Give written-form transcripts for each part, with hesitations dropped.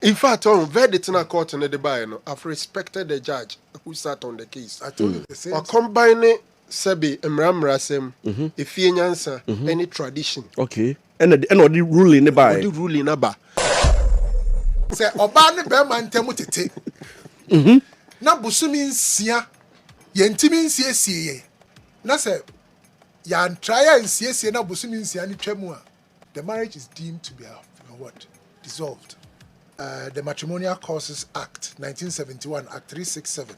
In fact, on verdict in a court in the Bible, I've respected the judge who sat on the case. I told you the same. Or combining Sebi Emramrasem, if you answer any tradition. Okay. And the rule in the Bible. The rule in the Bible. Say, Obani Beman Temutete. Na Busumin Sia, Yentimin Sia. Na say, Yan Traya and Sia na Busumin Sia ni Tremua. The marriage is deemed to be what? Dissolved. The Matrimonial Causes Act 1971, Act 367,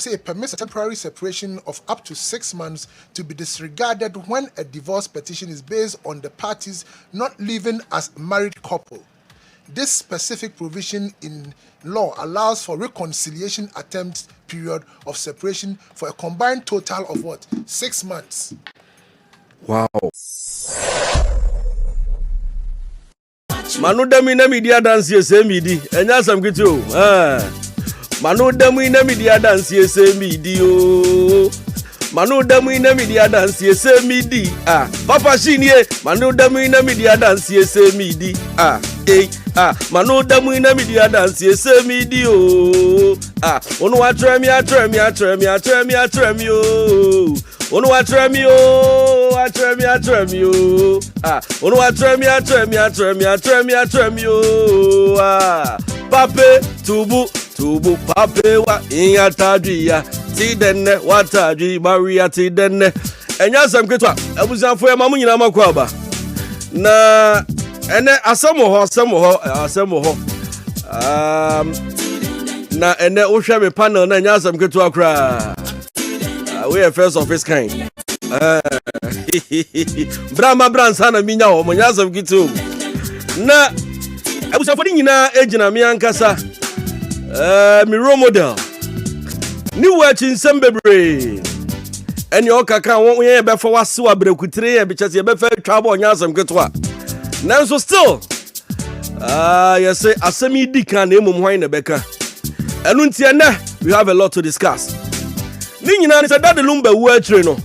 it permits a temporary separation of up to 6 months to be disregarded when a divorce petition is based on the parties not living as a married couple. This specific provision in law allows for reconciliation attempt period of separation for a combined total of what? 6 months. Wow. Manu demi na media dance SMD enya sam kiti o Manu demi na media dance SMD o Manu demi na media dance SMD Papa Shinie Manu demi na media dance SMD Manu demi na media dance SMD o Onu wa tremi o Onu wa tremi o Onu wa tremi o Pape tubu pape wa inyatadria ti denne watadri Maria ti denne enya sam ketwa abusanfo ya mamu nyina makwa aba na ene asemo ho na ene wo hwe me panel na enya sam ketwa kra we are first of its kind. Brahma Bransana minya ho mo nyasam kitu. Na abusafo nyina ejina me ankasa. Mi role model. Ni wachi nsem bebre. Eni okaka won ye be fa wase wa brekutire ye be chese ye be fa twa ba nyasam kitu a. Nanso still yes asemi di kan na emom hwan na beka. Enu ntie na we have a lot to discuss. Ni nyina ni sada de Lumba wu akire no.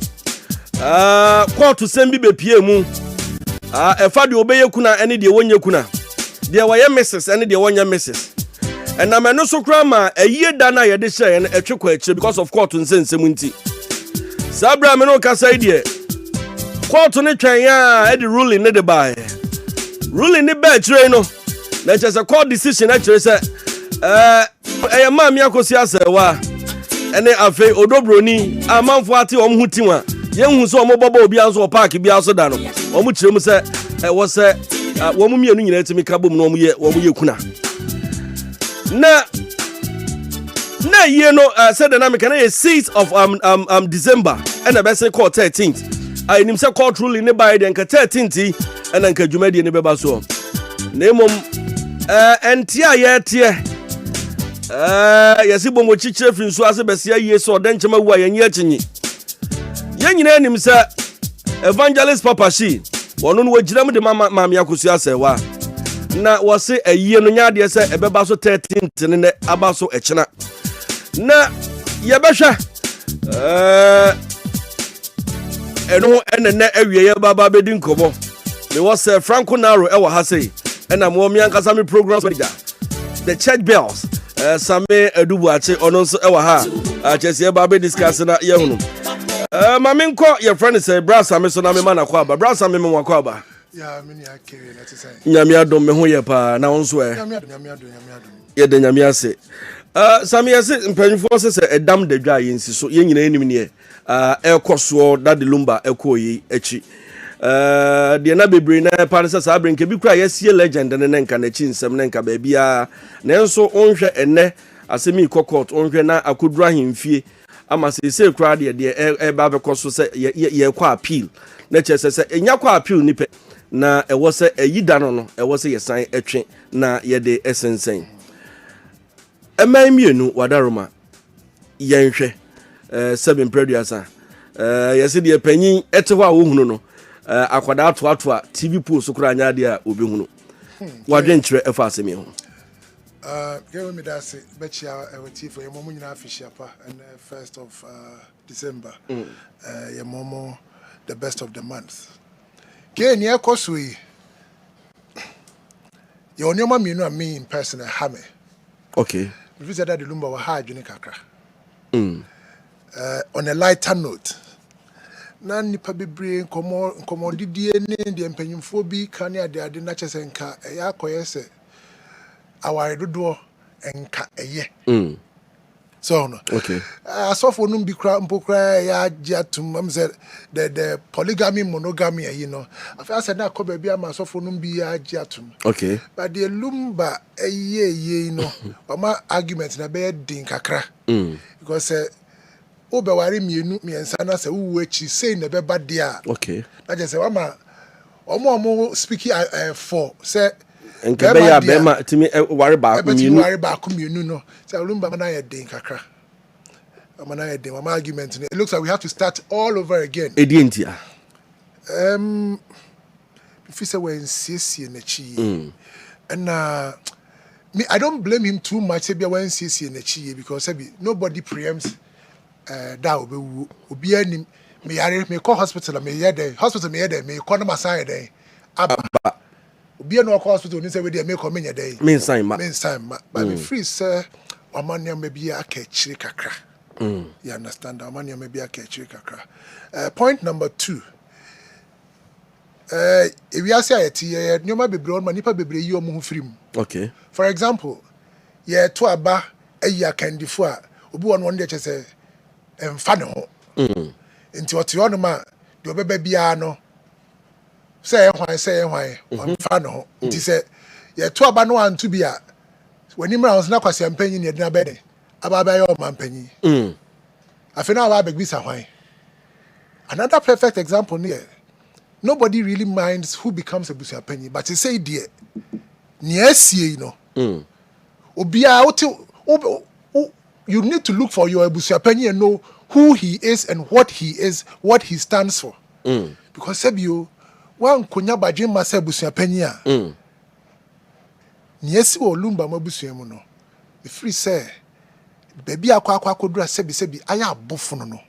Court sembi be pie mu. Efa de obeye kuna ene de wonye kuna. De waye Mrs ene de wonya Mrs. And na meno so kra ma aye da na ye de hye ne etwekwa akire because of court nsensem nti. Sabra me no kasa ide. Court ne twan ya e de ruling ne de bae. Ruling ne ba akire no. Na chese court decision akire se eye ma mi akosi asewa. Ene afi odobroni amanfo ate omhutinwa yenhu so omobobo obi anso park bi aso da no omu kirem se wo se wo mu mienu nyina timi kabom no omu ye kuna na ye no said the name can a 6th of December and the best call 13th I nim se court ruling ne by den ka 13th and an ka dwumadi ne beba so na mom entia ye tie yesi bomo chichire fin so ase besia yie so den chema wu ayenye achinyi ye nyina anim sa evangelist Papa Shi wono no wagiram de mama yakosu asewa na wose ayie no nyaade se ebeba so 13th ne aba so echena na ye behwa eno enene awie ye baba bedi nkobo me wose Franco Naro ewa ha sei ena mo mi ankasa me programs manager the church bells Sammy Adubuache ono so ewa ha chese ba be discuss na ye hunu mame nko your friend say bra Sammy so na me mana kwa ba bra Sammy me kwa ba ya me ni akere na tse nyame adom me ho ye pa na wonso nyame adom ye de nyame ase Sammy ase mpanfo se edam de dwa yensi so ye nyina enim ne ekoso that the Lumba ekoyi echi de na bebre na parisa sa abrenke bi kura yesie legend ne nka na chi nsem ne nka ba bia na nso onhwe ene asemi kokot onhwe na akodura hemfie ama se kura de ba be koso se ye kwa appeal na chese se enya kwa appeal ni pe na ewo se ayida no ewo se yesan etwe na ye de esensen eman mienu wadaroma yenhwe 7 producer yesi de panyin etewa wo hunu no akwada atoatoa TV post kura anya de a obi hunu wadwen kire efa asemi ho give me that say betcha ewati for your mom nyina afishia pa and 1st of December your mom the best of the month ke ni ekosui Your name me no me in person ha me. Okay. If you said that the Lumba was hard junior kakra. On a lighter note. Na nipa bebre nkomo didie ne de mpanyimfo bi kan ya de na chese nka ya koye se aware dodo enka eye so no okay asofo no bi kra mpokra ya giatum am say the polygamy monogamy you know afa say na ko ba bi am asofo no bi ya giatum okay but the Lumba eye no mama argument na be din kakra because obeware mienu miensa na se wo achi sei na be ba dia okay na je se wama omo speaking for say enke be ya be ma timi ware ba mienu ware ba ko mienu no say Lumba na ye den kakra amana ye den mama argument it looks like we have to start all over again edientia if you say when siesie na chi and me I don't blame him too much say be when siesie na chi because nobody preempts da obi anim me yare me call hospital me yede hospital me yede me call na masan yede aba obi no call hospital ni say we dey me call me yede me sign ma but me free say omania me bia aka chiri kakra you understand omania me bia aka chiri kakra point number 2 if we say ayeti nyoma bebre on manipa bebre yi omo hu firim okay for example ye to aba ayi akandifo a obi won dey chese emfa ne ho nti ote no ma de obeba bia no say hwan emfa ne ho nti say ye to aba no antu bia wani mra na kwase ampanyi ne de na bede aba ye o mampanyi afi na aba begbisa hwan another perfect example here nobody really minds who becomes a Abusuapanin but you say dear near see no obia you need to look for your Abusuapanin and know who he is and what he stands for. Because Sebio, one kunya baje masa Abusuapanin a. Niesi o Lumba mabusuamu no. The free say, baby akwa kodura sebi aya abofuno no.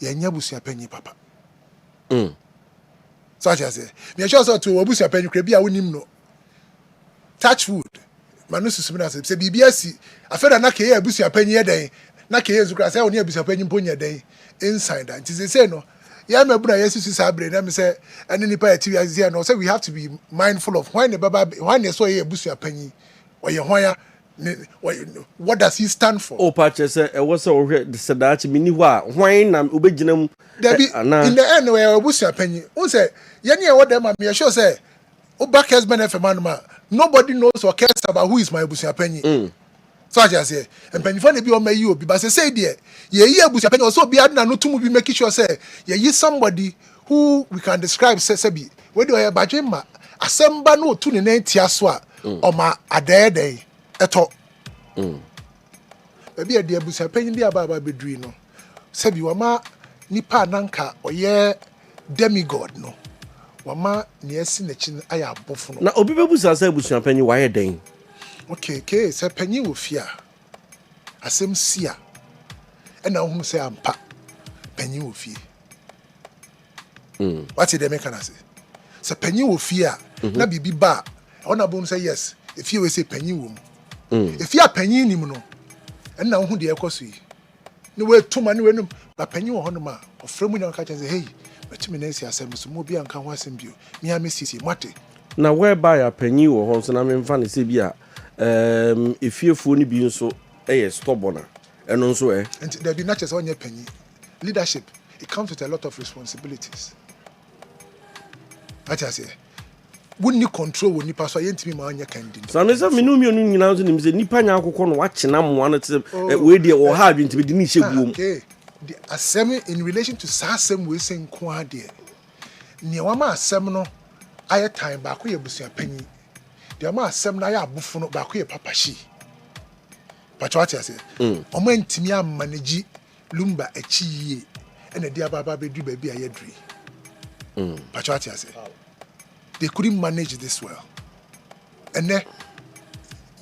Ye nya Abusuapanin papa. Such as me sure so to Abusuapanin kra bia wonim no. Touch wood. Manu susumina se bibia si afeda na ke Abusuapanin ye den na ke yezu kra say oni Abusuapanin ponya den inside that it is say no ya mebuna yesu sabre na me say ene nipa ati azia no say we have to be mindful of when the baba when they so ye Abusuapanin or ye hwan what does he stand for o pa che say e wo say o hwe se daachi mini ho a hwan na obegyina mu in the end we Abusuapanin o say ye ne e wo dem me sure say o back husband FM man nobody knows or cares about who is my Abusuapanin. So I just say, and Pennyfone be on my you, but say, dear, ye Abusuapanin also be adding no to be making sure say, ye somebody who we can describe Sebi. Where do I bajema? Asemba no to the name Tiaswa or my Adede at all. Maybe a dear Abusuapanin be about Bedrino. Sebi wama nipa nanka or ye demigod no. Wama niesi nechin aya bofuno. Na obi bebusa say Abusuapanin why den? Okay, say panyin wo fia. Asem sia. E na hu say ampa. Panyin wo fie. What did they make an say? Say panyin wo fia. Na bibi ba. Ona bon say yes. If you we say panyin wo mu. If you panyin nim no. E na hu de ekoso yi. Ni we tuma ni we num. Ba panyin wo hono ma. Ofremu nya ka say hey. Betimi na si asem so mo bia nka ho asem bio mi amesisi mate na whereby a panyi wo ho so na memfa ne se bia efiefuo ni bi nso stubborn eno nso and there be not just onye panyi leadership it comes with a lot of responsibilities what I say wouldn't you control when you pass so yentimi ma anya candidate so me say me no mi onu nyina nso ni se nipa nya akokọ no wa chena mo an te we de o ha adwentimi de ni hyeguom okay the assembly in relation to sasem we say nko ade ne wa ma asem no aye time ba ko ye Abusuapanin de ma asem na ya abufo no ba ko ye papashi pacho ati ase o ma ntimi amanage Lumba achiye ene dia baba bedu ba bi ayedri pacho ati ase they couldn't manage this well and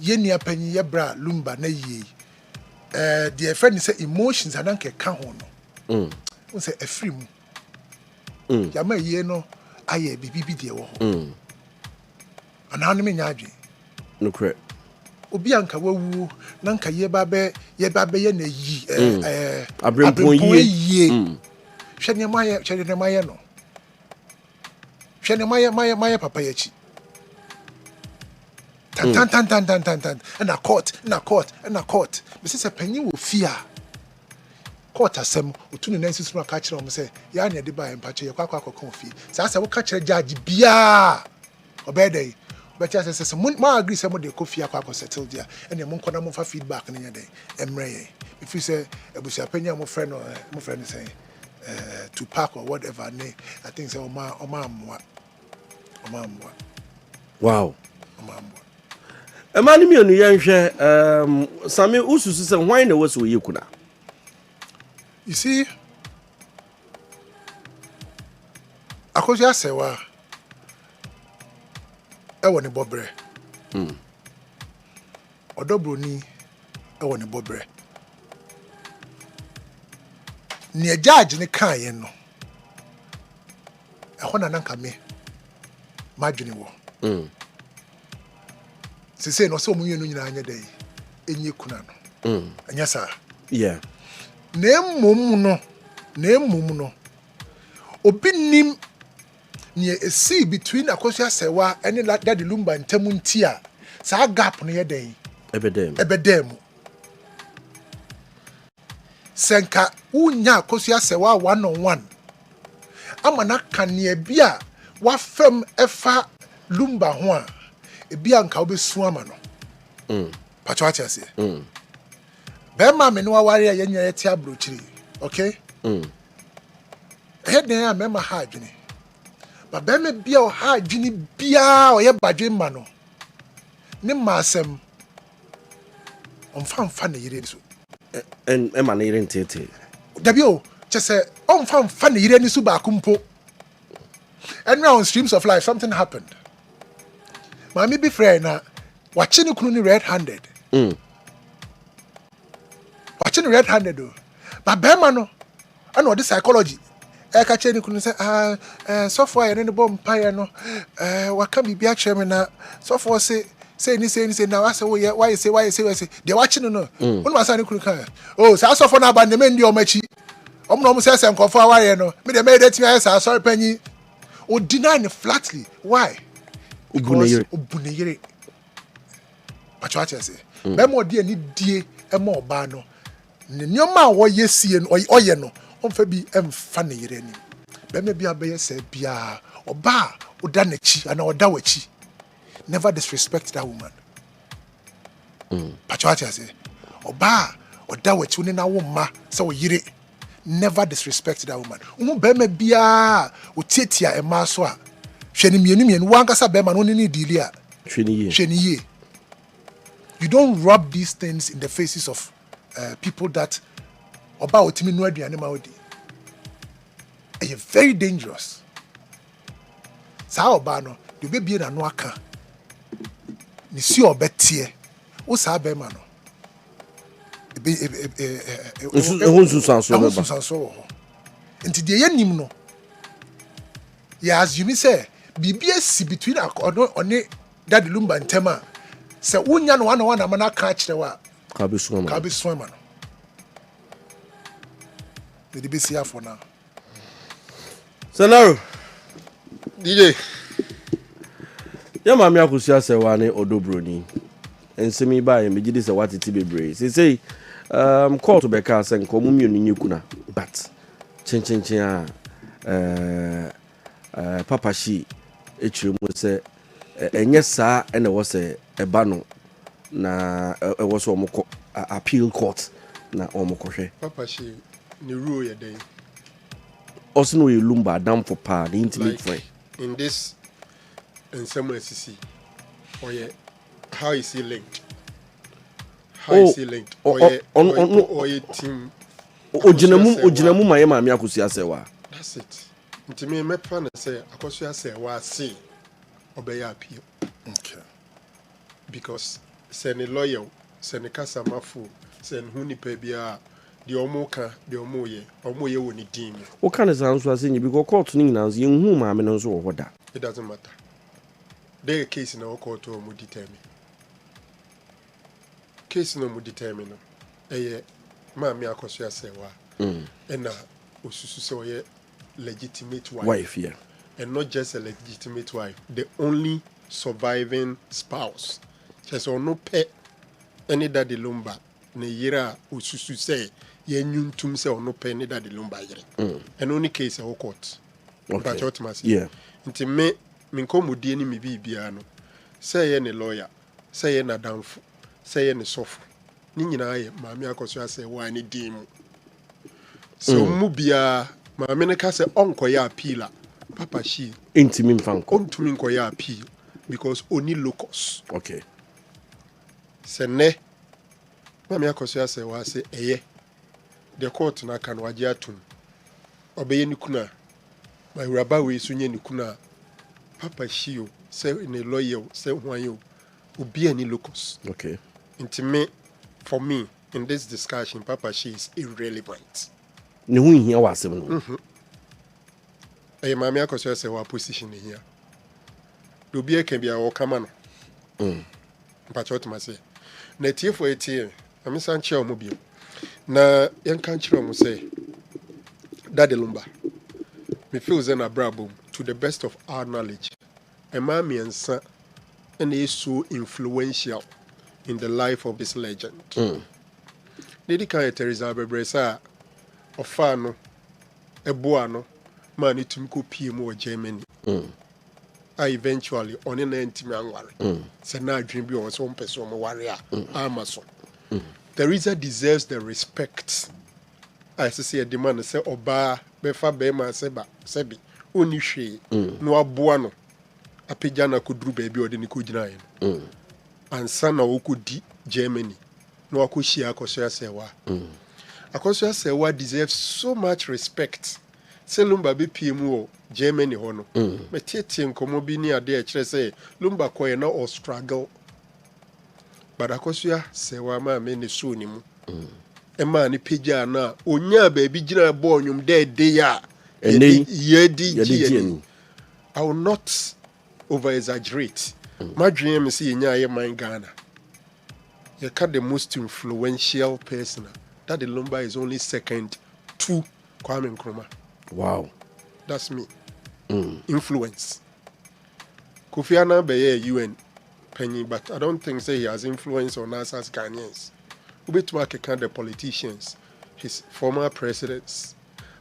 ye ni apanyi ye bra Lumba na ye the friend say emotions adanke ka ho no won say afri mu yama ye no aye bibi de wo ho ana no me nya adwe no correct obi anka wawu na nka ye ba be ye na yi abrempon yi hwe ne maye no hwe ne maye papa ya chi tan na court me say panyin wo fia court asem otunu na nsisu na ka kire o say ya na de ba empache ye kwakwa akokon fie sa se wo ka kire judge bia obedai but as say ma agree say mo de kofi akwa settle there and mo nkona mo fa feedback na nyade emre if you say Abusuapanin mo friend say to park or whatever I think say oma amwa wow Emani mi onu yenhwe Sammy ususu say hwan na was we yekuna. You see akosia sewa ewo ne bobre odobroni ewo ne bobre ne judge ne kan ye no ehona nanka me madwene wo se no so munye no nyina anya dai enye kuna no anya sa yeah na emmum no obi nim ne esi between akosia sewa and Daddy Lumba ntamu ntia sa gap no ye dai ebedem senka unya akosia sewa 1-on-1 amana kane bia wa fam efa Lumba ho a ebia nka obesu ama no patwa ase be ma me no ware ya nya yeti abrochiri okay den a me ma ha adwene ba be me bia o ha adwene bia o ye badwe ma no ne ma asem on fa ne yire so en e ma ne yire ntete dabi o chese on fa ne yire ni so ba kumpo and now on Streams of Life something happened mami be friend na wachi ne kunu ni red-handed wachi ne red-handed o ba be ma no ana odi psychology ka che ni kunu say software ne bom paye no waka bibia kire me na software say ni na why say de wachi no unu masa ni kunu kan say software na ba ne me ndi o machi omno say nkofo aware no me de me de timi aye say sorry panyi o deny ne flatly why obuneyere pacho say be mo de ani die e mo ba no ne nyoma wo yesie no oye no onfa bi emfa ne yere ni be me bia be say bia oba oda na chi ana oda wachi never disrespect that woman pacho say oba oda wachi ni na wo ma say wo yire never disrespect that woman be me bia o tietia e ma so a hwene mienu wankasa be ma no ni dili a hwene ye you don't rub these things in the faces of people that oba otimi no aduane ma odi e very dangerous sa oba no de be bie na no aka ni si obetie wo sa be ma no Unsusanso nti de yanim no ya assume say bibia si between on Daddy Lumba ntema se unya no wana mana ka kirewa ka be so ma no de be sia for now Naro DJ ya mami akusia se wa ne odobroni ensemi ba ye megidi se watiti bebre say call to beka se nko mu mienu nyekuna but chin papa shi echiremu se enye saa ene wo se eba no na wo so omko appeal court na omko hwe papa shi ni rule ye dey also no Lumba down for pa the intimate friend in this in some SCC or yeah how is he linked or team ojinamu maye mami akusia sewa that's it ntimi me plan say akosia sewa see obeya appeal okay because send a lawyer send a kasamafu send huni pebia the omoka the omoye woni dim what kind of answer say you because court ni na ye hu maame no so wo da it doesn't matter the case in our court to determine case no mu determine eye maami akoso asewa na osusu se oye legitimate wife yeah, and not just a legitimate wife, the only surviving spouse. Just or no pet any daddy lumba ne yira osusu say ye nyuntum se or no pet any daddy lumba yire. And only case a court. okay, But what yeah, nti me nkomodie ni me bibia no say ye ne lawyer, say ye na damfo, say ye ne sofo. Ni nyina ye maami akoso ase wa ni din mu. So mu bia maami ne ka se onkoya appeal Papa she intimi mfanko ontumi nkoya appeal because oni locus. Okay. Sene maami akoso ase wa se eye the court na kan waje atum obeye ni kuna my raba we sunye ni kuna Papa she o say ne lawyer say hwan yo obi ani locus. Okay. Intime for me in this discussion Papa she is irrelevant. Ne hu hia wasem no. Eye maami akoso ase wa position here. Obi can be our common. But what must say? Na tie for etie, am san che omo bio. Na yen kan kire omo say Daddy Lumba. Me feel zen abrabom to the best of our knowledge. A maami ensa and is so influential in the life of this legend. Lady kan Teresa Bebresa ofano eboano man itum ko pie mu o Germany. I eventually on an intime anware. So now dream be on some person warrior Amazon. Teresa deserves the respect. I say a demand say oba befa bema seba sebi oni hwe no aboa no apagya na kodru baby ode ni kogina yen. Ansa na okodi Germany no akohia akoso asewa. Akoso asewa deserves so much respect. Se Lumba be PM o Germany ho no. Me tietie nkomo bi ni ade a kire say Lumba koye na or struggle. But akoso asewa ma me ne so ni mu. E ma ni pagya na onya ba bi gina bo onwum de ya. Yedi. I will not over exaggerate. My dream is in your mind Ghana. You cut the most influential person. That the Lumba is only second to Kwame Nkrumah. Wow. That's me. Influence. Kofi Annan be UN penny, but I don't think say he has influence on us as Ghanaians. Ubetuma can the politicians, his former presidents.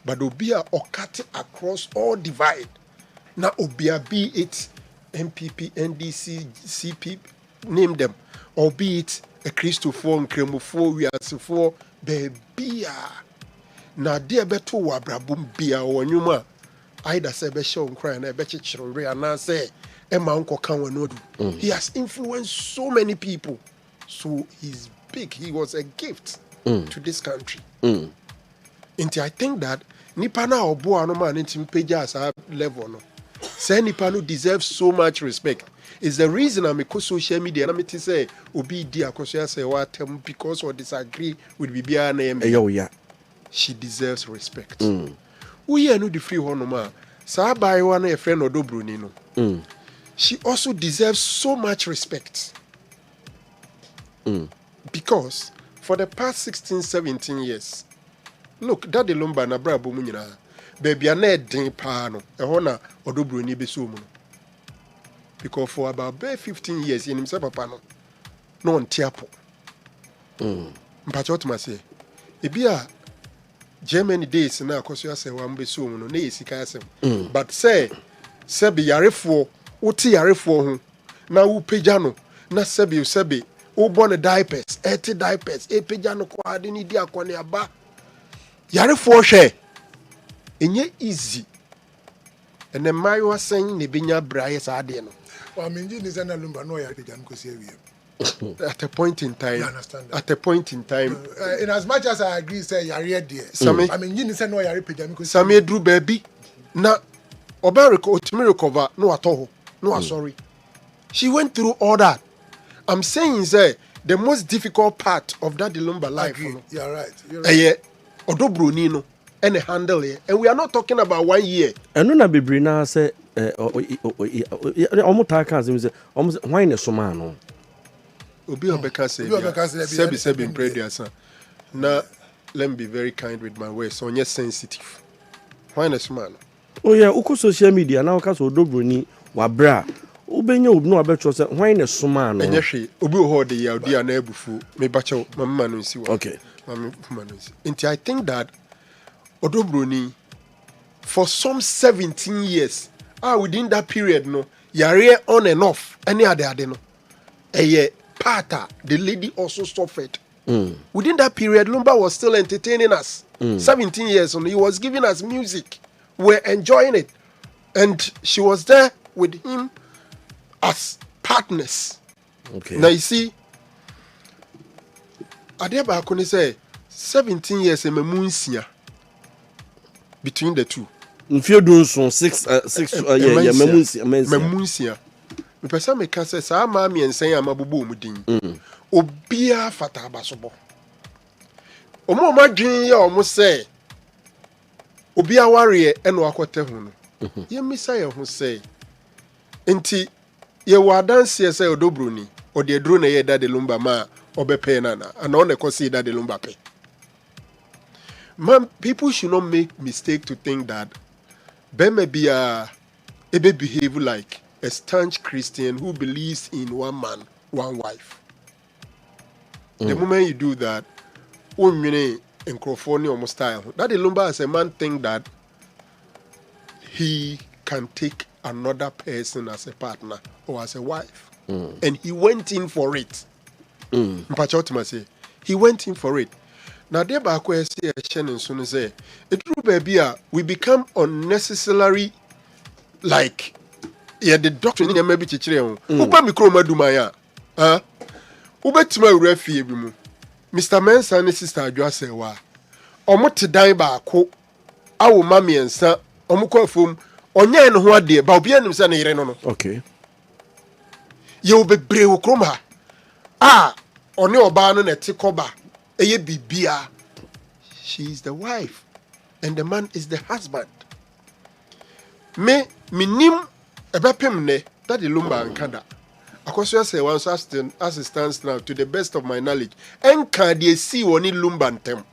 But Obia okate across all divide. Now Obia be it MPP, NDC, CP, name them, or be it a Christopher and Cremofo, Wiasifo, Bebia. Na dear beto wabrabum bia or nyuma. Either say be show cry and I bet you and I say Emma Uncle Kanwanodu. He has influenced so many people. So he's big. He was a gift to this country. Inti I think that Nipana or Boa no man intim pages level no. Say Nipano deserves so much respect. It's the reason I'm a social media and I'm to say Obi dia kosia say what because or disagree with Bibia name. Yeah. She deserves respect. We are no the free honor. Sa by one a friend or Dobrunino. She also deserves so much respect. Because for the past 16, 17 years, look, Daddy Lumba na bra bomunina, baby ane din pano, e hona Odobruni besumu. Because for about 15 years, in himself pano, no on tiapo. Mpachot mase, ebia Germany days na koso ase wa mbesumu no na yesika asem. But say be yarefo, uti yarefo ho, na wo pagya no, na sebi o born diapers, 80 diapers, e pagya no kwa de ni di akwane aba. Yarefo hwe. Enye easy. Ene mayo asen ne benya braye sa ade no. Well, I mean, you need Lumba no ya pagya no see At a point in time. You understand that? At a point in time. In as much as I agree, say you're there. Sammy, I mean, you need no ya pagya no Sammy drew baby. Na Obariko to recover no at all. No, sorry. She went through all that. I'm saying say the most difficult part of that Lumba life. You know? You're right. Odobroni no and handle it. And we are not talking about 1 year. And no na bebre na say omo ta kan say omo why na so man no. Obi obeka say sebi imprediasa. Now let me be very kind with my words. So you're sensitive. Why not man? Oh yeah, uko social media now ka so dobroni wa bra. Ubenya obi no abetro say why na soma no. Enye hwe obi ho de ya odi ana abufu me bacho mama no nsi wa. Okay. Mama no nsi. Until I think that odobroni for some 17 years within that period no yare on and off any ade no pata the lady also suffered. Within that period Lumba was still entertaining us. 17 years and he was giving us music. We're enjoying it, and she was there with him as partners. Okay. Now you see, Adeba Akoni say 17 years and memunsia between the two. If you do so 6 yeah memunsia. Me pesa me ka say sa ma mi ensen amabubo omudin. Obia fata abasobo. Omo madwin ya omo say Obia warrior eno akote hu no. Ye misa ye hu say enti ye wadanse say odobroni ode eduru na ye da de Lumba ma obepe na and on the kosi da de Lumba pe. Man, people should not make mistake to think that Beme be behave like a staunch Christian who believes in one man, one wife. The moment you do that, in California almost style. That the Lumba as a man think that he can take another person as a partner or as a wife. And he went in for it. He went in for it. Now there back where say and soon say it true baby we become unnecessary like the doctrine in maybe chichire upa mikro madumaya ubetima refi ebimu Mr. Mensa and sister Adwa say wa omo te dan baako awo mami ensa omo kwafom onye ne ho ade ba obi anim say ne yire no. Okay. Ye obebre wo krom ha one oba no na te koba eye bibia. She is the wife and the man is the husband. Me minim ebepem ne that the Lumba and Kada. Akosua say once as it stands now, to the best of my knowledge, enka de see woni Lumba ntem.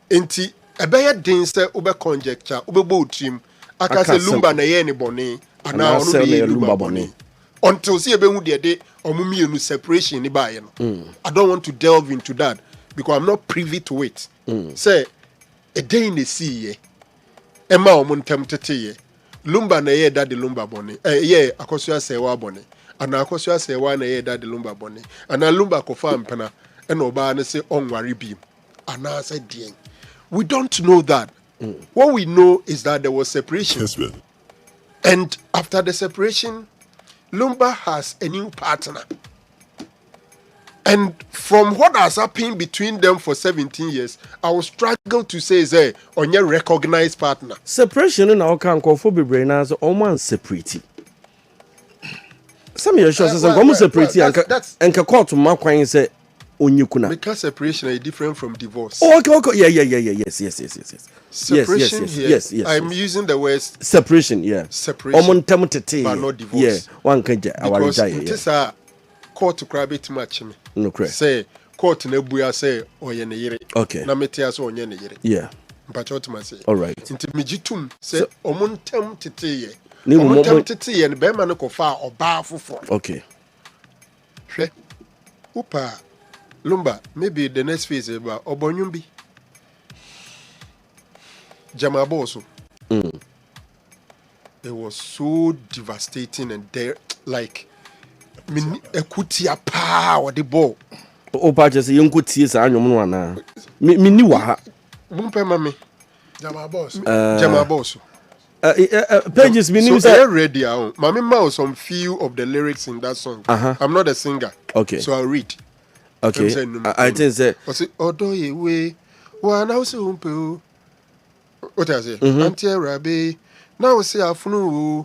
Enti ebeye den se ube conjecture ube bo trim aka say Lumba na ye ne bone ana onu ne Lumba bone. Until see ebe hu de omumienu separation ni ba ye no. I don't want to delve into that because I'm not privy to it. Say a day in the sea ye Emma omuntem tete ye Lumba na ye that the Lumba bone. Ye akosua say wa bone. Ana akosua say wa na ye that the Lumba bone. Ana Lumba kofa mpana ena oba na say onware bi. Ana say dien. We don't know that. What we know is that there was separation. Yes, man. And after the separation, Lumba has a new partner. And from what has happened between them for 17 years, I will struggle to say on your recognized partner. Separation in our can for bebre na so oman separate. Some your shows say go separate and ka court ma kwan say onyekuna. Because separation is different from divorce. Oh, okay. Yeah. Yes. Separation yes. I'm using the word separation, yeah. Separation. Omontem tete. But not divorce. Yeah. One can because it is a court to grab it much me. No correct. Say court na buya say oye ne yire. Okay. Na metia so onye ne yire. Yeah. Mpacho to say. All right. Nti mejitum say omontem tete ye. Ni omontem tete ye ne be ma no kofa oba fofo. Okay. Hwe. Upa Lumba, maybe the next phase is about Obonyumbi. Jamaboso. It was so devastating and there, like, ekutia power the ball. Opa just young could see sa anyo mo na. Mini wa. Bumpe mami. Jamaboso. Pages meaning so ready out. Mami ma some few of the lyrics in that song. I'm not a singer. Okay. So I'll read. Okay. I think say odo ye we wa na so umpe. What I say? Auntie Rabe. Now say afunu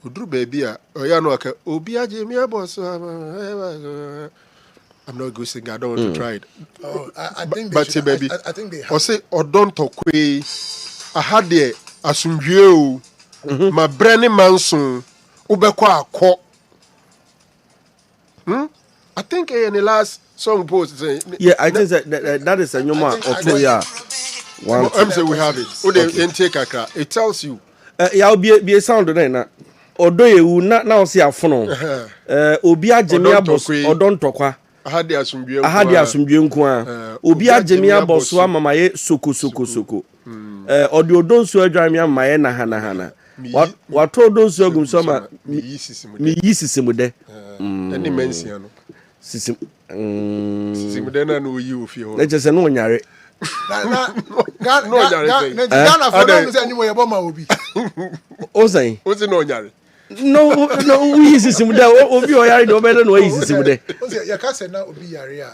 oduru baby a oya no aka obi aje mi aboso. I'm not good singer. I don't want to try it. Oh, I think but should, baby, I think they have. I say odon tokwe. I had the asundwe o. My brainy manson ubekwa akọ. I think in the last song post yeah, I think that is a nyoma or yeah. I'm saying we have it. It tells you. Yeah, be a sound na. Odo yewu na osi afono. Obi agemi abos odon tokwa. Ahadi asumdwe nko a. Obi agemi aboso amamaye soko. Odi odon so adwame amaye na hana. Wato odon so agum so ma mi yisisimude. Any mention no. Sisimude na no yi ofi ho. Na jese no nyare. Ghana for them say animo yebo ma obi. Ozai. Ozi no nyare. No, we yisisimude. Obi oyare no be no yisisimude. Ozi ya ka say na obi yare a.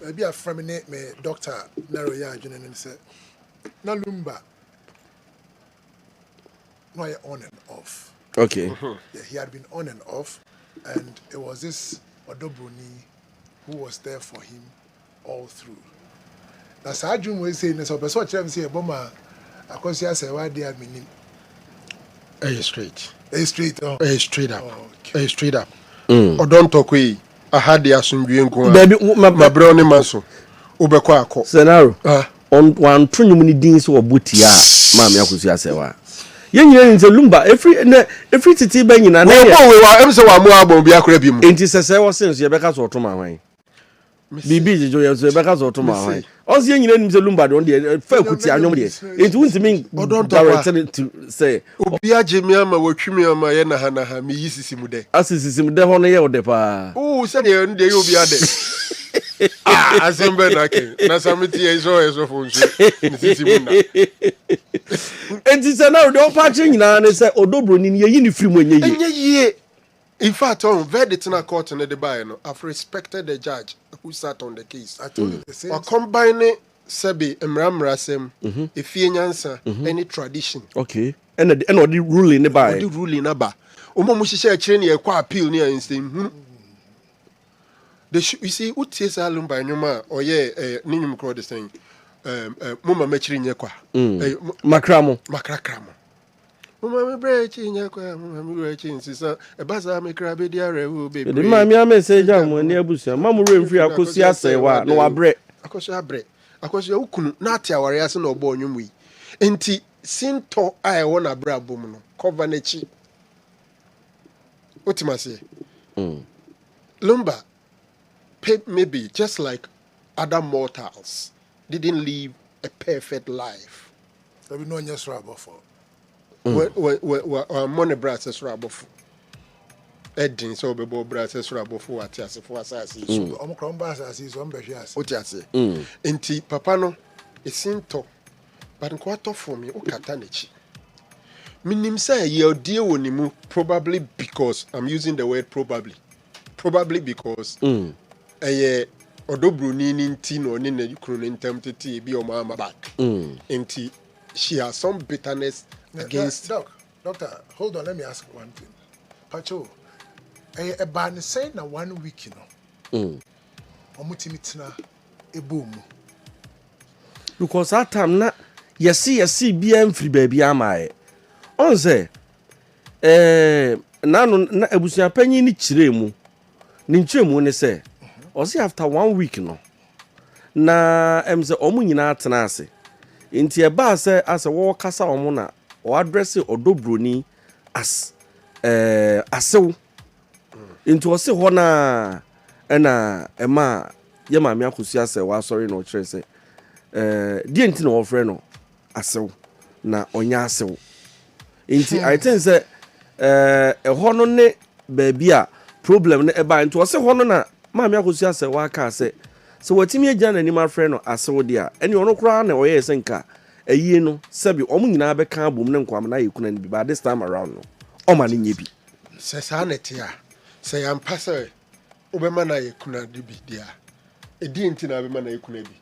E be a from me Dr. Naro ya adwene ne say na Lumba. No, on and off. Okay. Yeah, he had been on and off, and it was this Odobroni who was there for him all through. Now, Sajun was saying, so I say, Boma, I consider say, why they are meaning. Straight. Straight. Straight up. Oh, okay. Straight up. Or don't talk we. I had the assumption going. Baby, my brownie maso. Ubekwa. Scenario. On one twenty days or bootia, Mammy Akusia Sewa. Young in the Lumba, every city banging and I'm so more be a crab. It is a several since your Becca's or to my way. Be busy, Joyous, Becca's or to my way. All the young in the Lumba on the faculty, I know it. It wouldn't mean don't direct to say, Obia Jimiama, what you mean, my Hana, me easy simude. As is him down here or the pa. Oh, said they will be at it. Ah, as in Benaki, Nasamiti is always of and it's another don't patching now and say Odobron in your uniform when you in fact, on verdict in a court in the Bayano, I've respected the judge who sat on the case. I told you the same. Or combine Sebi Mram Rasem, if you answer any tradition. Okay. And the rule in the Bay. The rule in a bar. Omomushi training a qua appeal near in same. You see, what says Lumba Numa or Ninum Crow the saying, Mumma Metrin Yakwa, Macramo. Mumma breaching Yakwa, Mumma breaching, sister, a bazaar make rabbit, will be. The mammy message when near Busia, Mamma Renfrey, I could see us say, what, no, I break. I could say, break. I could say, not our reason or born you we. And tea, sin to I want a bra boom, cover nechi. What must I say? Lumba. Maybe just like other mortals, didn't live a perfect life. There will be no yes rubber for. Money brasses rubber for. Edding so be bo brasses rubber for what yes for assassin. Omicron bass is on Beshias. What you say? Enti papa no, it seemed to, but in quarter for me, o katanichi. Minim say your dear wonimu probably because I'm using the word probably. Probably because. Odobroni ninti no ni na kunu ntamtete bi o mama back. Enti she has some bitterness against Doctor, hold on, let me ask one thing. Pacho, a ban say na 1 week, you know. Omutimitina ebomu. Because that time na yesi BM free baby amae. On say na Abusuapanin ni chiremu. Ni chiremu ne say Osi after 1 week no na emze omu nyina atena ase nti e ba se ase wo kasa omu na o address Odobroni as asew nti osi ho na ema ye maami akosi ase wa sorry no kire se die nti na wo frɛ no asew na onya asew nti I think say ho no ne baby a problem ne e ba nti osi ho no na Mammy Akusia say, Waka say, so what Timmy Jan and my friend or Asodia, and you no crown or yes, Senka, a year no, Sabi, Omina Becca, Boom, Quamana, you couldn't be by this time around. No, oh, man, yippee. Says Anetia, say I'm passer, Obamana, you couldn't be there. A didn't Abimana, you couldn't be.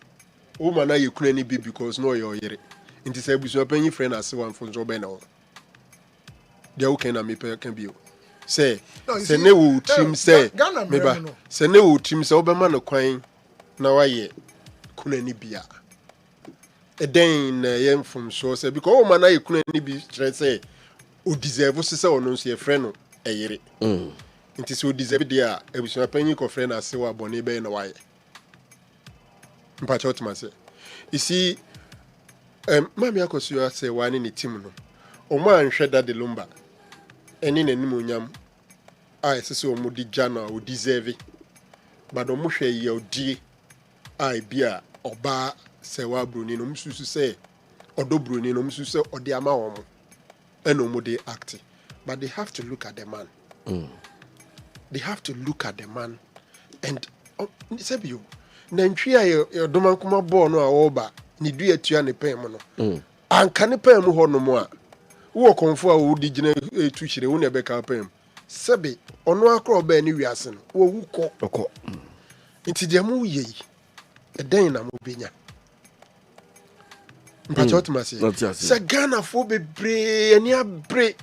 Omana, you couldn't be because no, you're here. And this Abusuapanin friend as one from Robeno. The okay, na me can be. Say, say ne wo trim say meba say ne wo trim say obema no kwan na waye kunani bia eden na yem from so say because o man na ye kunani bi try say o deserve say ono so ye frɛ no eyere Nti so deserve dia Abusuapanin ko friend ase wa boni be na waye. Mpacho otmase. You see mami akosua say wani ni team no. Omo anhwe da de Lumba. Eni nanim onyam. Sese omo di jana o deserve. But omo hwe ye odi bia oba se wa broni no msusu say odo broni no msusu say odi ama omo. Eno they act. But they have to look at the man. They have to look at the man. And Sebio, Nantria your domankuma born or oba, ni do a tuan pay mono. And can a pay more no more. Who confer who did you twitch the one back up him? Sebi, on no crow bear new yasin, who call. Into the moo ye, a dana mobinia. Mpachotmasi. Sa Ghana phobe bre and ya bre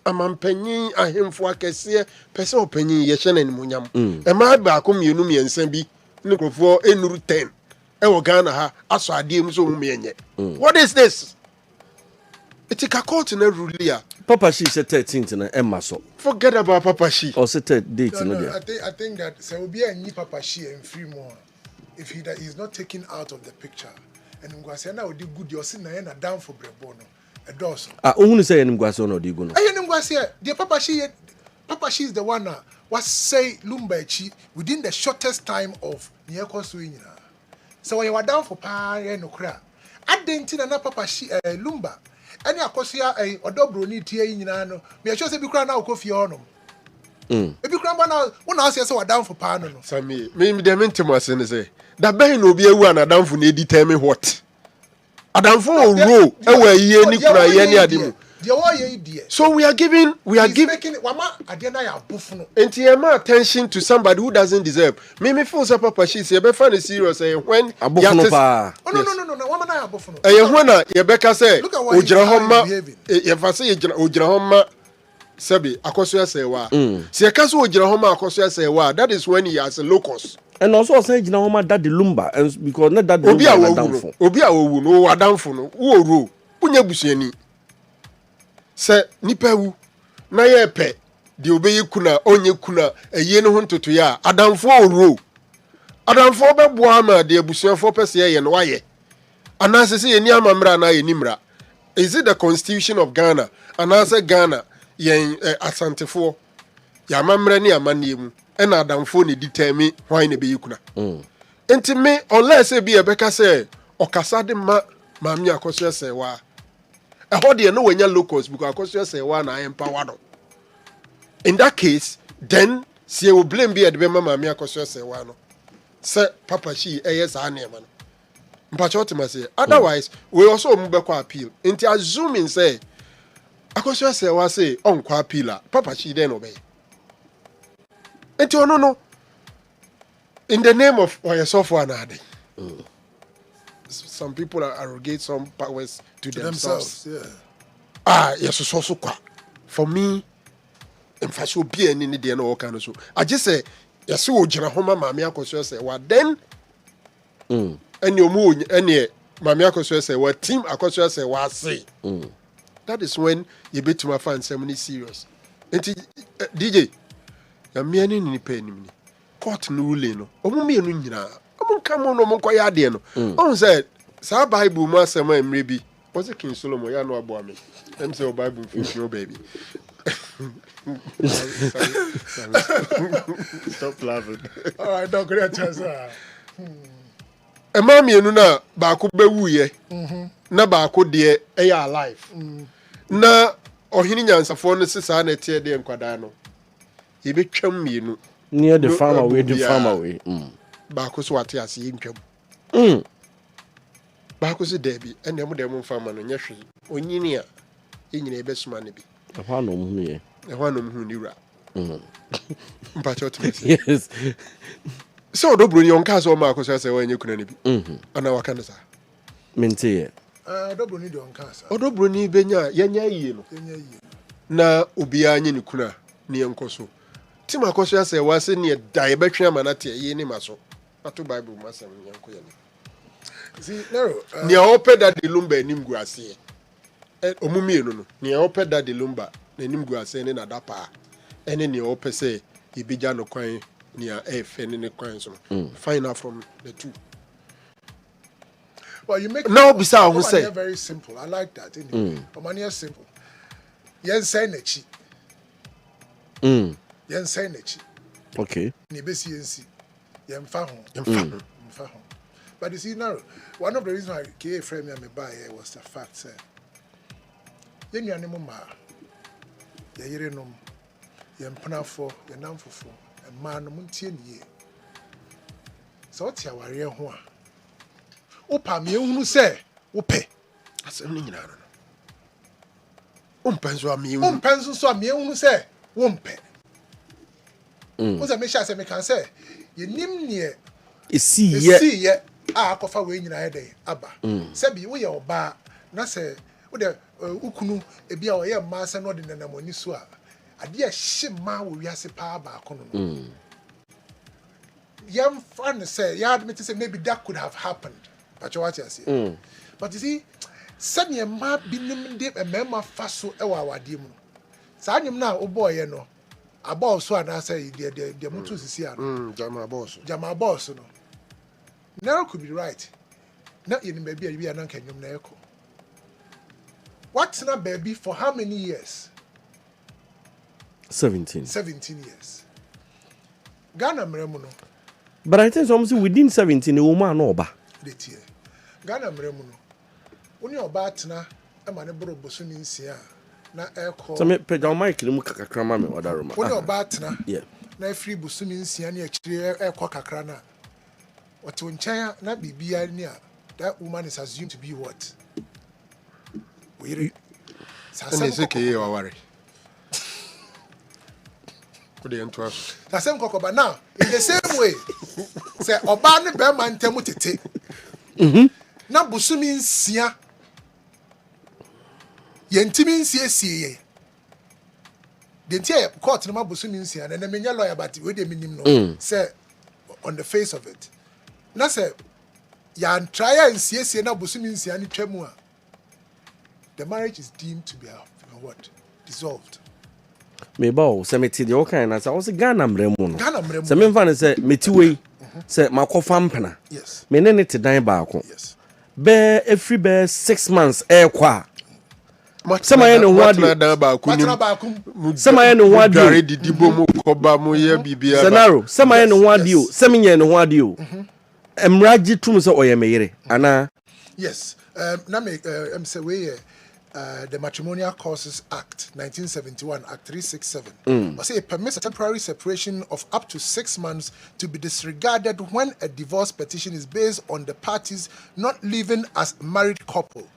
amampanyin ahemfo akese pese opanyin ye hye na munyam. E ma ba akom yenu miensan bi nikrofo enuru 10. E wo Ghana ha aso ade mu so mu yenye. What is this? It's a court na rulia. Papa she said 13th na Emma so. Forget about Papa she. Or set date no there. I think that there will be a new Papa she and free more if he is not taken out of the picture. And Ngwase na odi good you see na down for brebono a dozen. Ohunu say Ngwase no di go no. Ngwase the Papa she is the one was say Lumba echi within the shortest time of near course nyina. So when you were down for pa no kra adentina na Papa she Lumba any akosia odobroni tie nyina no me sure say bi kra na okofie honom. Ebi kra ba na wona ase say we down for pa no. Sammy me dem ntimo ase ne say da ben no bi ewu anadamfo na determine what adamfo ro ewa ye ni kura ye ni adimu so we are giving wama ade na ya bofu no enti e ma attention to somebody who doesn't deserve me feel say Papa she say be fa no serious when abofu no pa no wama na ya bofu no e ho na ye be ka say ogira ho ma ye fa say ogira ho ma sabi akoso asewa se ka so ogira ho ma akoso asewa that is when he has a locus. And also saying Jina Homa that the Lumba and because not that the Lumba Obi awu no adamfo no wo ro unya busuani se nipa wu na ye pe de obeyi kuna onye kuna eye no hontoto ya adamfo ro adamfo bebo ama de abusuafo pese ye no waye anase se ye ni amamra na ye nimra. Is it the constitution of Ghana anase Ghana yen asantefo ya amamra ni amanemu and adamfo ni determine why ne be yikuna. Enti me unless e be e beka say okasa de maami akoso say wa. E ho de no wanya locals because akoso say wa na empower no. In that case, then see will blame be at be maami akoso say wa no. Say Papa she yes anema no. Mpacho otima say otherwise we also mbekwa appeal. Enti assuming say akoso say wa say on kwa appeal Papa she then obey. And no. In the name of yourself, some people arrogate some powers to themselves. Yeah. Yes, so for me, in fact, so be any day no kind of so. I just say, yes, so Homa Mamia Koso say, what then? And your moon, any Mamia Koso say, what team Akoso say, what say? That is when you bet to my fans, so many serious. And DJ. Ya miani ni pe ni court no rule no omo mienu nyina omo kamo no omo koya de no on said sa bible mu asema emre bi was it King Solomon ya no abo ame em say o bible fit your baby stop laughing. All right, don't create chance. E ma mienu na ba ko bewu ye na ba ko de e ya alive na ohini nyansafo no sesa na tie de nkwada no he be twam mienu near the farm away the farm away ba ko so ate ase ntwam ba ko so debi ene mo dem farm no nya hwe onyini a enyina ebe suma ne bi ahwa no mu ye ehwa no mu ni wura mpacho tmesi yes so do broni on ka so ma ko so ase wanye kuna ne bi ana waka ne sa mente ye do broni do on ka sa do broni benya yenya yie no na obi anye ne kuna ne enkoso tima koso ase wase ne dai betwe amanate ye ni maso ato bible masam yanko ye see Naro ne ope da de Lumba enim gu ase omumie no ne ope da de Lumba enim gu ase ne na dapa ene ne ope se you be no kwan near F and in the kwan so find out from the two. Well, you make now beside who say very simple. I like that. Omania simple. Yen say nechi. Yen say nechi. Okay. Ni besi yensi. Yen fa ho. But you see now, one of the reasons I came frame me buy was the fact that yen yanimo ma ye yere nom yen panafo yen namfofo and man no muntie nie. So what ya ware ho a opa me ehunu se wope asem ni nyina no umpenso a me umpenso so a me ehunu se wompe wo se me sha se me kan se ye nim nie esi ye a akofa we nyina ye dey aba se bi wo ye oba na se wo de ukunu ebi a wo ye ma se no de nanamoni so a ade a hye ma wo wiase pa ba akono no yam fan say you had me to say maybe that could have happened. But what you say. But you see, send your ma binim de a mema faso ewa wadi mu. Sa anyum na o boy no. Aba so and say the mutu sisi ano. Jama boss no. Naro could be right. Na you baby a na kanyum na eko. What's na baby for how many years? 17 years. Ghana mremu no. But I think almost within 17 a woman no ba. Ghana mremu no. Oni oba atena e ma ne bro bosu ni nsia na eko. So me pega mic ni mu kakra ma me oda room. Oni oba atena. Yeah. Na free bosu ni nsia na akire eko kakra na. Oto nchen na bibia ni a that woman is assumed to be what? We say ke o worry. The same kokoba now in the same way say oba ne be man temu tete na busumi nsia yentimi nsiesie ye the entire court no ma busumi nsia na menya lawyer but we dey minim no say on the face of it na say ya try nsiesie na busumi nsia ni twemu a the marriage is deemed to be what dissolved. Me ba se meti de okan na say Ghana mremu no se me mfa ne se meti wei se makofa mpena yes me ne te dan ba ako yes be every be 6 months kwa sama ye ne ho ade dan ba ako ni sama ye ne ho ade dware didibo mu koba mu ye bibia ba Naro sama ye ne ho ade o sama ye ne ho ade o emraji tum se oyemeyere ana yes na me say we the Matrimonial Causes Act 1971 Act 367 say it permits a temporary separation of up to 6 months to be disregarded when a divorce petition is based on the parties not living as married couple.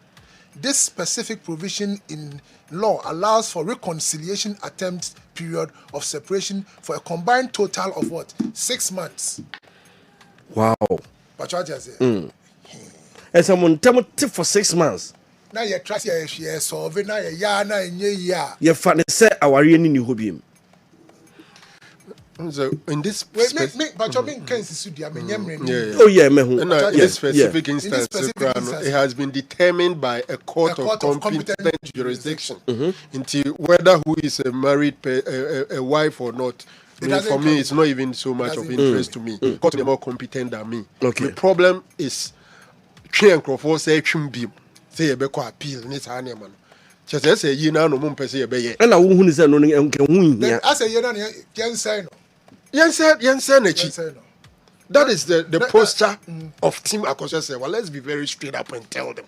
This specific provision in law allows for reconciliation attempt period of separation for a combined total of what? 6 months. Wow. But what you say? As someone for 6 months. Na ye trust ye solve na ye ya na enye ya Ye fa ne se aware ni hobiem. So in this but you mean can studio me nyemre. Oh yeah, me hu. In this specific instance, it has been determined by a court of competent jurisdiction into whether who is a married a wife or not. For me, it's not even so much of interest to me. Court is more competent than me. Okay. The problem is Chian Crawford say chumbi. Say be ko appeal ni sa na man che say yi na no mo mpese ye be ye na wo hu ni say no nke hu hia I say ye na yen say no yen say na chi that is the posture of team Akosua say well let's be very straight up and tell them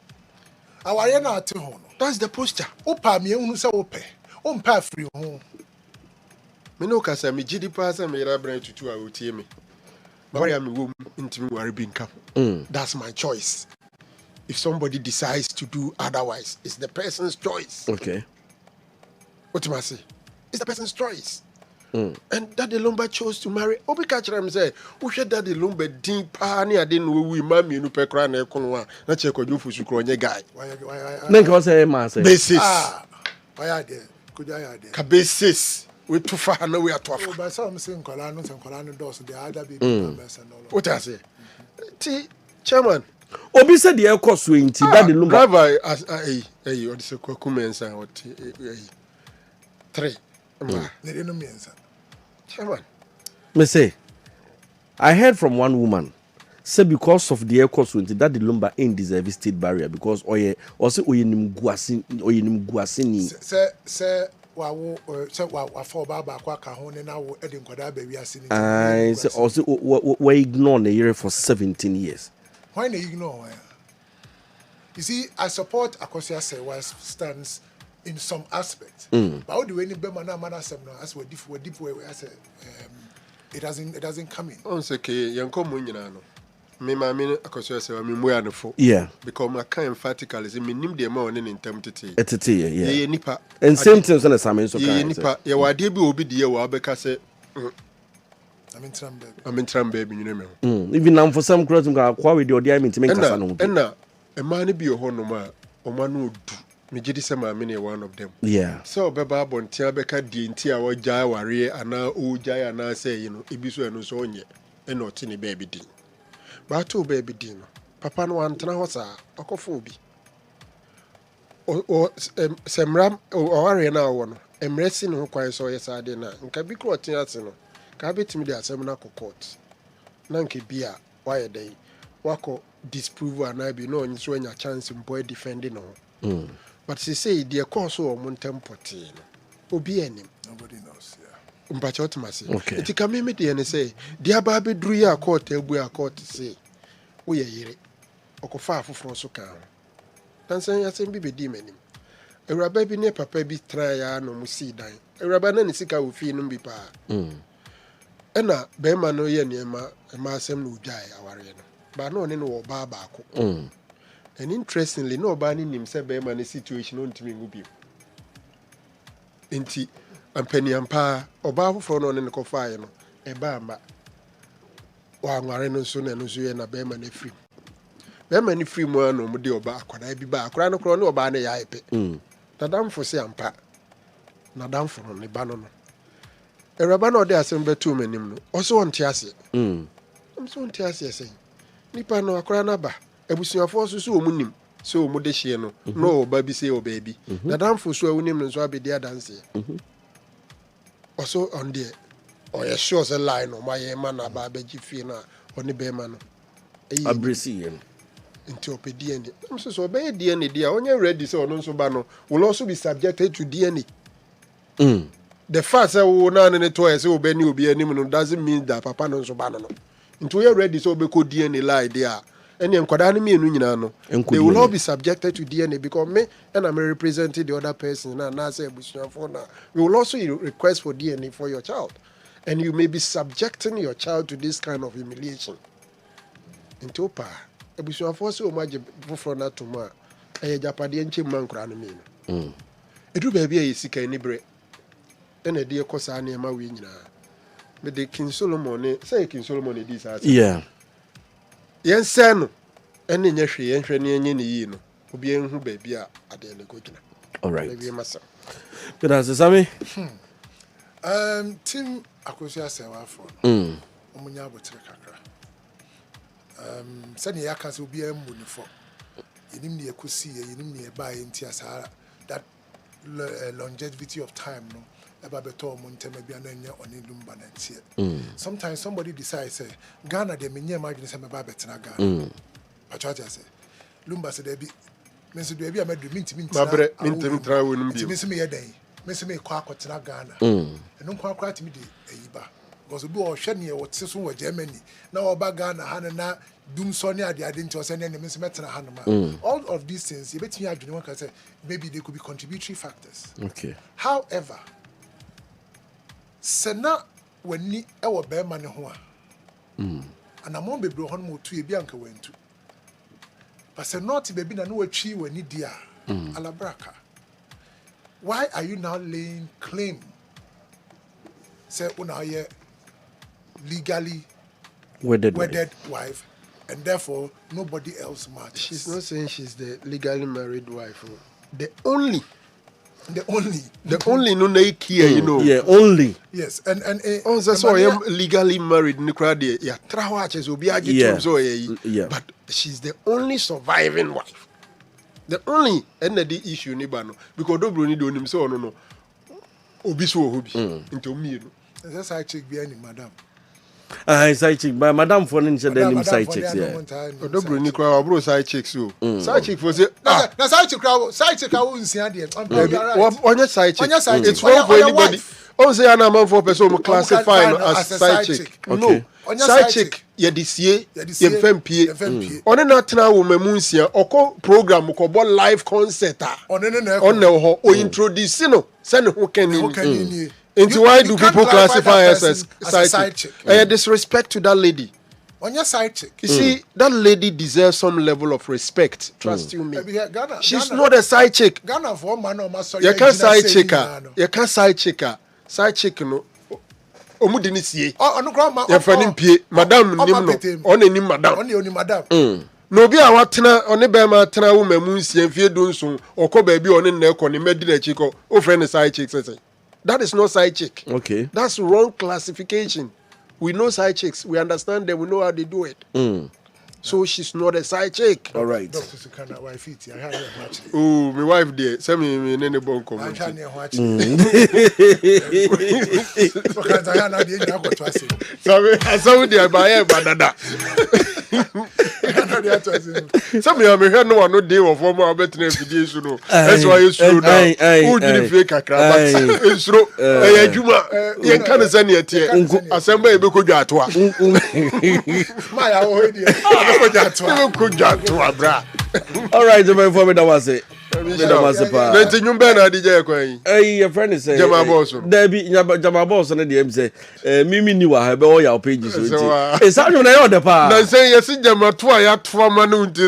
aware na ate ho no that's the posture opa me ehunu say ope o mpa free ho me no ka say me gidi pa say me ra bran tutu a otie me worry am wo ntimi worry bi nka that's my choice. If somebody decides to do otherwise, it's the person's choice. Okay. What do I say? It's the person's choice. And Daddy Lumba chose to marry. Obi catch them say, "Who should Daddy Lumba din pa ni ade no we mami no pekra na ekonwa na che koju fusu kro nye guy." Then can say ma say. Basis. Why there? Could I there? Ka basis. We too far na we atofa. Oh, but some say nkola no dos the other baby members and all. What I say? T chairman Obi said the course we inti Daddy Lumba. Driver as or the comments and what 3. Ne no mensa. Chairman. Me say, I heard from one woman. Say because of the air course that the Lumba ain't deserve state barrier because also oyenim guasini. Say wa for baba kwa ka ho ne na wo edi nkwada ba wi ase ni. I say also we ignore the year for 17 years. Why they ignore? You see, I support Akosia Sewa's stance in some aspects. But how do we need Bema na man as we deep way as it doesn't come in. On say ke yanko mo nyina no. Me ma me Akosia Sewa me mo ya no fo. Yeah. Because I can emphatically say me nim de ma one in term tete. Etete yeah. Ye nipa. And same thing so na Sammy so kan. Ye nipa ye wade bi obi de wa beka say I'm in tram baby you know. Even now for some cross kwa we the odi me ntime kasa no. Enna a man be ho no ma o ma no du. Me gidi say ma me one of them. Yeah. So beba bontia beka di nti a wo jai ware ana o jai ana say you know ebi so eno so onye eno oti ni baby din. Ba to baby din no. Papa no antena ho sa akofo bi. O semram o ware na wo no. Emresi no kwan so yesa de na. Nka bi kro otin ase no. Ka betimi de asem na court. Na nke bia why dey wako disprove ana bi no onye so anya chance mpo defending no. But she say the course o mo ntempoti no. Obi anim. Nobody knows, yeah. Mpacha otimase. Okay. Eti ka me de ne say dia ba be duru ya court ebu ya court say wo ye yire. Okofa afoforo so kan. Tansan ya sem bi be di manim. Ewraba bi ne papa bi try ya no mu si dan. Ewraba na ne sika wo fi no bi pa. Ena bema no ye niema ma asem no udwae aware no ba no ne no wo ba baako and interestingly no ba ni nim se bema ne situation on timi ngubi enti ampani ampa oba afofo no ne ko faaye no e ba ma wa anware no so na no so ye na bema ne free bema ne free mu no mu de oba akwada bi ba akora no kro ne oba ne ya epe nadamfo se ampa nadamfo no ne ba no Ewraba no de asem betu manim no. Oso wonte ase. So wonte ase say. Nipa no akora na ba. Abusuafo so omunim. So omu de hye no. No ba bi say obabi. Na damfo so awunim no so abedi adanse. Oso on there. Oye sure say line no maye ma na ba beji fie na oni be ma no. Abresi yen. Into opedi ni. So be DNA dia onye ready say ono so ba no will also be subjected to DNA. The fact that we na ne to say obeni obi anim no doesn't mean that papa no so ba no. Into you ready so be ko DNA lie there. Any enkwada ne mienu nyina no. They will all be subjected to DNA because me and I'm representing the other person na say Abusuafo na. We will also request for DNA for your child. And you may be subjecting your child to this kind of humiliation. Into pa Abusuafo so maje foforo na to ma e japade enche mankura no me no. Edu ba bia yesika ni bre. Ene de kosa na ema we nyina me de King Solomon ne say King Solomon e di sa yeah yen se no ene nya hwe yen hwe ne enye ne yi no obi enhu ba bia ade ne gogina. All right. Maybe masa Good as Sammy. Team Akosia Sewa for omunya abotre kakra. Sani ya kan se obi emu ni fo. Yinim ne yakosi yinim ne ba enti asa that longevity of time no about beto montema bia na nya oni Lumba na tie. Sometimes somebody decides say Ghana de menye imagine say me ba betena Ghana. Pachacha say Lumba say there be me say there be amadu minti babre minti tra wonum bi. Me say me yedan. Me say me kwa akotena Ghana. Eno kwa akwa timi de eyiba. Because obi o hwe ne wote so wo Germany na oba Ghana ha na dum so ne ade nti o say ne me say metena ha no ma. All of these things you betimi adwene one can say maybe they could be contributory factors. Okay. However, sena wani ewo be ma ne ho a anamon bebre ho no tu e bi anka wantu but say not baby na no watwi wani dia alabraka. Why are you now laying claim say una ye legally wedded wife and therefore nobody else matters? She's not saying she's the legally married wife. The only no na here, you know. Yeah, only. Yes, and so I am legally married in the crowd. Yeah, trawaches will be yeah. But she's the only surviving wife. The only and the issue nibano because dobro ni do nim so no obi so hobi into me. That's how check be any madam. Side chick, but Madam for ninja denim side chicks, yeah. Odobro ni kwa abro side chicks o. Side chick for say na side chick I won't see there. On your side chick. It's wrong for anybody. On say an amount for person classify as side chick. No. Side chick ye disie ye fempie. On na tena wo mamunsia oko program ko bo live concert on ne ho o introduce no send who can in. Into why do people classify us as side chick? Disrespect to that lady. On your side chick. You see, that lady deserves some level of respect. Trust you me. She's not a side chick. Ghana for man or sorry. You can't side chick her. You can't side chick her. Side chick no. Omu dini siye. Oh, no grandma. You fani pie. Madam nimno. One ni madam. Only madam. No bi a watena one be ma tena wo mamu nsie fie dunso. Okọ ba bi one na ekọ ni medi na chiko. O friend side chick say. That is not side chick. Okay. That's wrong classification. We know side chicks. We understand them. We know how they do it. So she's not a side chick. All right. Oh, my wife there. Sammy, me nene bon comment. Sammy, there by banana. Sammy, I'm here no one no day of former betting FD no. That's why you slow down. Who did fake a crab? It's true. Juma, you can't send it here. Assemble a book of Jatwa. My already. All right, the man for me that was it. Your friend is saying, Debbie, Jama Boss, and the M say, Mimi knew I have all your pages. It's not on the part. I say, yes, Jama, try at 4 minutes.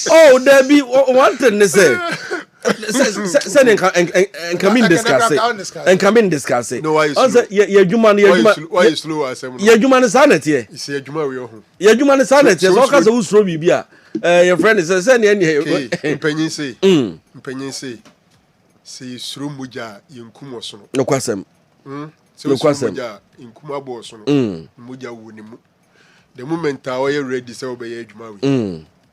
Oh, Debbie, one thing they say. Send and come in discuss it. And come in discuss it. No, why is why is slow as your human sanity? You see a Juma, your human sanity. As all kinds of who's Robbie Bia. Your friend is sending any penny say, say, Srumuja in Kumoson. No question. So, Muja in Kumaboson, Muja Wunimu. The moment I are ready, so obey Juma.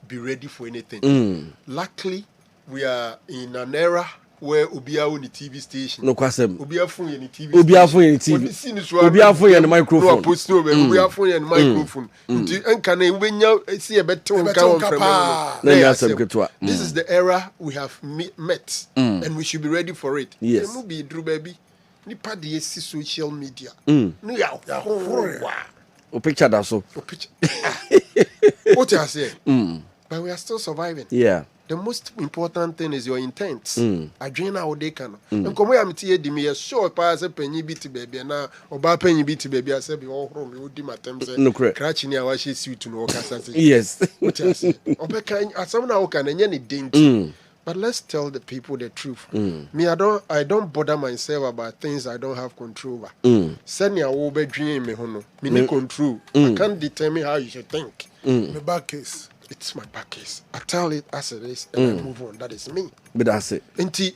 Be ready for anything. Luckily, we are in an era where Ubia on the TV station. No question. Ubia phone in the TV. Ubia phone in the TV. Ubia phone in the microphone. Ubia phone in the microphone. And can I see a better This is the era we have met, and we should be ready for it. Yes. It be Drew baby. Nipa the social media. O picture that so. What I say? But we are still surviving. Yeah. The most important thing is your intent. I join our day can. And come where I'm tear di me a short pass a penny beat baby na or ba penny beat baby I said be all home you do my temps. No correct. Cratching ya wash suit to no cast. Yes. What I say? Obeka as some now can any danger. But let's tell the people the truth. Me, I don't bother myself about things I don't have control over. Send your over dream me hono. Me need control. I can't determine how you should think. My back case. It's my back case. I tell it as it is and I move on. That is me. But that's it. Enti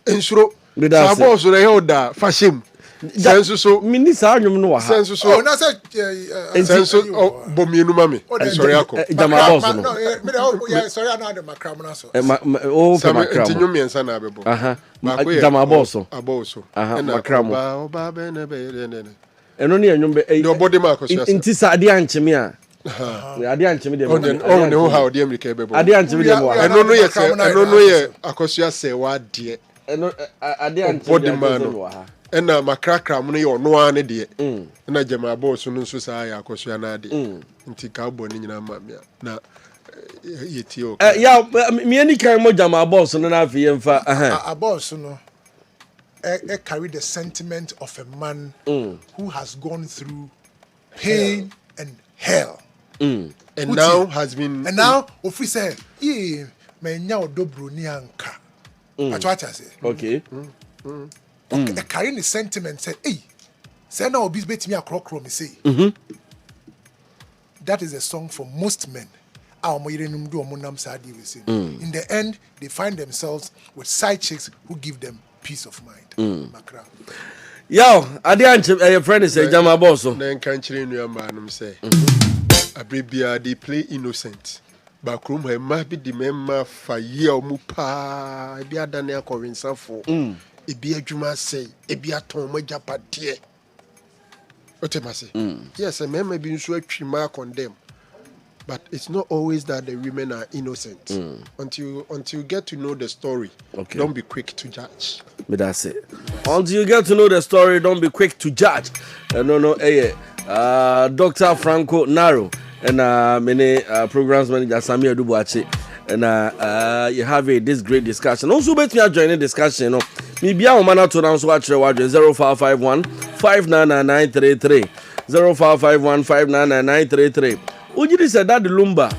ensuro. Sabo so the hell da fashion. Senso so minisa anyum no ha. Senso so. Oh, na say senso bomienu mami. Sorry ako. Jama boss no. No, me dey sorry na the makram na so. Oh, makram. Enti nyum yensa na abebo. Jama boss. Aboso. Makram. Oba be ne be ne. Eno ne anyum be. No body mark so. Enti sa ade ancheme a. Ade ancheme dem. Oh, ne ho how de America bebo. Ade ancheme dem wa. Eno no ye akosua se wa de. Eno ade ancheme dem wa ha. Ena makrakra mu no ye ono ane de. Na jama boss no nso sa ya akosua na de. Nti ka bo ni nyina ma me na yeti o. Ya me ani kan mo jama boss no na afi yemfa a boss no carry the sentiment of a man who has gone through pain and hell. And now has been if we say menya odobro ni anka. What I say? Okay. Carrying the sentiment say say now obi bet me akrokro me say. That is a song for most men. In the end, they find themselves with side chicks who give them peace of mind. Yo, your friend is a Jama boss. Then can't you man say Abribia they play innocent. Backroom he might be the member for year mupa be a Daniel Corinsa for. It be a Juma say, it be a Tom Japatier. Otemasi. Yes, a man may be so mark condemn, but it's not always that the women are innocent. Until you get to know the story, don't be quick to judge. But that's it. Until you get to know the story, don't be quick to judge. Dr. Franco Naro and many programs manager Sammy and you have this great discussion. Also, bet me join the discussion. Maybe I want to announce what 0551 599933 0551 599933. Ujiri said that the Lumba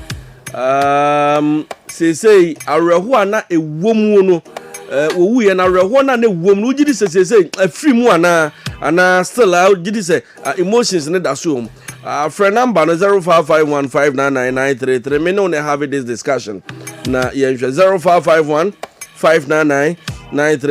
say areho na ewomu no owu ye na areho na ewomu ujiri say free mu ana still ujiri say emotions ne da so friend number 0551 599933. Me no have this discussion na 0551 599933.